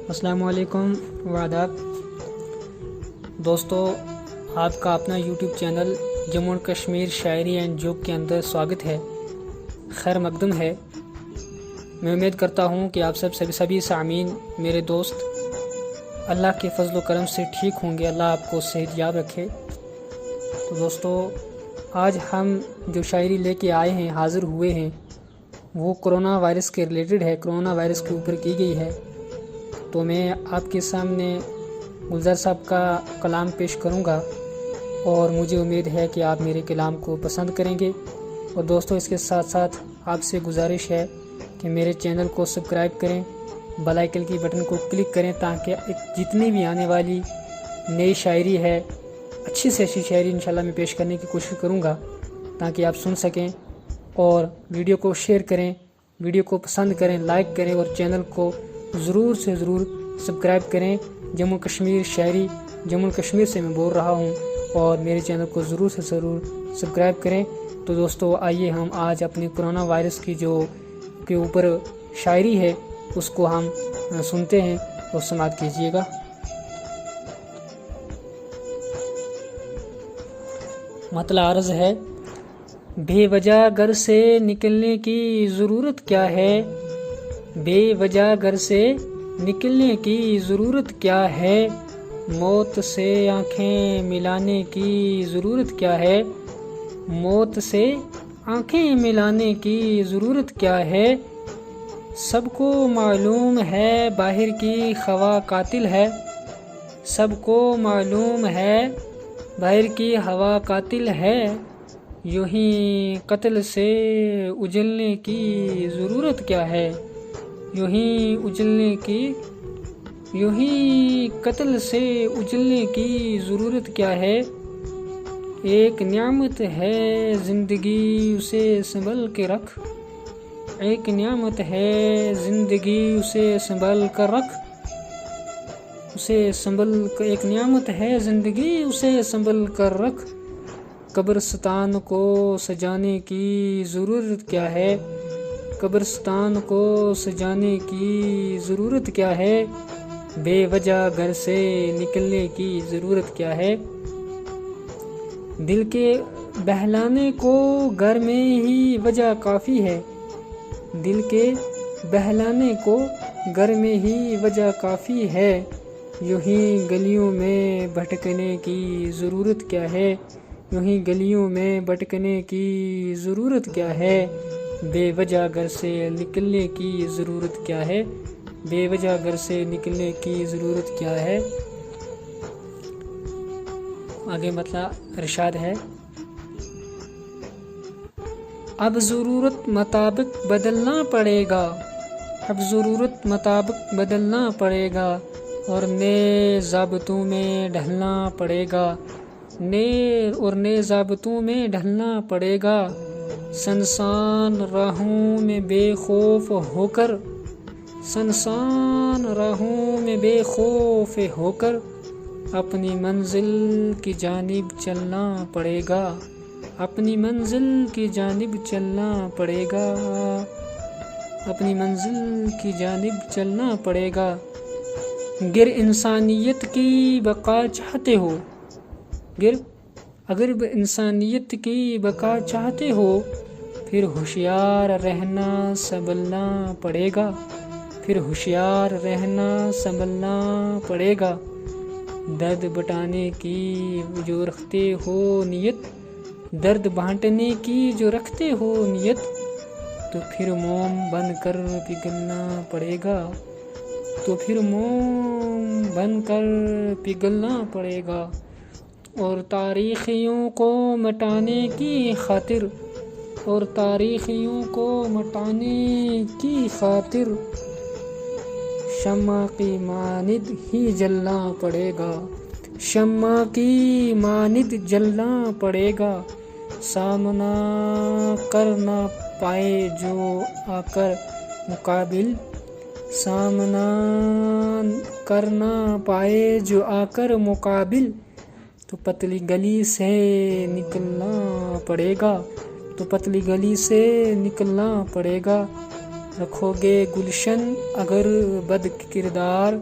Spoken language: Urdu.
السلام علیکم وآداب دوستو، آپ کا اپنا یوٹیوب چینل جموں و کشمیر شاعری اینڈ جوک کے اندر سواگت ہے، خیر مقدم ہے۔ میں امید کرتا ہوں کہ آپ سبھی سامعین میرے دوست اللہ کے فضل و کرم سے ٹھیک ہوں گے، اللہ آپ کو صحت یاب رکھے۔ تو دوستو، آج ہم جو شاعری لے کے آئے ہیں، حاضر ہوئے ہیں، وہ کرونا وائرس کے ریلیٹڈ ہے، کرونا وائرس کے اوپر کی گئی ہے۔ تو میں آپ کے سامنے گلزار صاحب کا کلام پیش کروں گا اور مجھے امید ہے کہ آپ میرے کلام کو پسند کریں گے۔ اور دوستو، اس کے ساتھ ساتھ آپ سے گزارش ہے کہ میرے چینل کو سبسکرائب کریں، بیل آئیکن کی بٹن کو کلک کریں تاکہ جتنی بھی آنے والی نئی شاعری ہے، اچھی سے اچھی شاعری انشاءاللہ میں پیش کرنے کی کوشش کروں گا تاکہ آپ سن سکیں۔ اور ویڈیو کو شیئر کریں، ویڈیو کو پسند کریں، لائک کریں اور چینل کو ضرور سے ضرور سبسکرائب کریں۔ جموں کشمیر شاعری، جموں کشمیر سے میں بول رہا ہوں، اور میرے چینل کو ضرور سے ضرور سبسکرائب کریں۔ تو دوستو، آئیے ہم آج اپنی کرونا وائرس کی جو کے اوپر شاعری ہے اس کو ہم سنتے ہیں اور سماعت کیجیے گا۔ مطلع عرض ہے: بے وجہ گھر سے نکلنے کی ضرورت کیا ہے؟ بے وجہ گھر سے نکلنے کی ضرورت کیا ہے؟ موت سے آنکھیں ملانے کی ضرورت کیا ہے؟ موت سے آنکھیں ملانے کی ضرورت کیا ہے؟ سب کو معلوم ہے باہر کی ہوا قاتل ہے، سب کو معلوم ہے باہر کی ہوا قاتل ہے، یوں ہی قتل سے اجلنے کی ضرورت کیا ہے؟ یوں ہی قتل سے اجلنے کی ضرورت کیا ہے؟ ایک نعمت ہے زندگی، اسے سنبھل کے رکھ، ایک نعمت ہے زندگی، اسے سنبھل کر رکھ، ایک نعمت ہے زندگی، اسے سنبھل کر رکھ۔ قبرستان کو سجانے کی ضرورت کیا ہے؟ قبرستان کو سجانے کی ضرورت کیا ہے؟ بے وجہ گھر سے نکلنے کی ضرورت کیا ہے؟ دل کے بہلانے کو گھر میں ہی وجہ کافی ہے، دل کے بہلانے کو گھر میں ہی وجہ کافی ہے، یوں ہی گلیوں میں بھٹکنے کی ضرورت کیا ہے؟ یوں ہی گلیوں میں بھٹکنے کی ضرورت کیا ہے؟ بے وجہ گھر سے نکلنے کی ضرورت کیا ہے؟ بے وجہ گھر سے نکلنے کی ضرورت کیا ہے؟ آگے مطلع ارشاد ہے: اب ضرورت مطابق بدلنا پڑے گا، اب ضرورت مطابق بدلنا پڑے گا، اور نئے ضابطوں میں ڈھلنا پڑے گا، نئے ضابطوں میں ڈھلنا پڑے گا۔ سنسان راہوں میں بے خوف ہو کر، سنسان راہوں میں بے خوف ہو کر، اپنی منزل کی جانب چلنا پڑے گا، اپنی منزل کی جانب چلنا پڑے گا، اپنی منزل کی جانب چلنا پڑے گا۔ گر انسانیت کی بقا چاہتے ہو، اگر انسانیت کی بقا چاہتے ہو، پھر ہوشیار رہنا سنبھلنا پڑے گا، پھر ہوشیار رہنا سنبھلنا پڑے گا۔ درد بٹانے کی جو رکھتے ہو نیت، درد بانٹنے کی جو رکھتے ہو نیت، تو پھر موم بن کر پگھلنا پڑے گا، تو پھر موم بن کر پگھلنا پڑے گا۔ اور تاریخیوں کو مٹانے کی خاطر، اور تاریخیوں کو مٹانے کی خاطر، شمع کی مانند ہی جلنا پڑے گا، شمع کی مانند جلنا پڑے گا۔ سامنا کر نہ پائے جو آ کر مقابل، سامنا کر نہ پائے جو آ کر مقابل، تو پتلی گلی سے نکلنا پڑے گا، تو پتلی گلی سے نکلنا پڑے گا۔ رکھو گے گلشن اگر بد کردار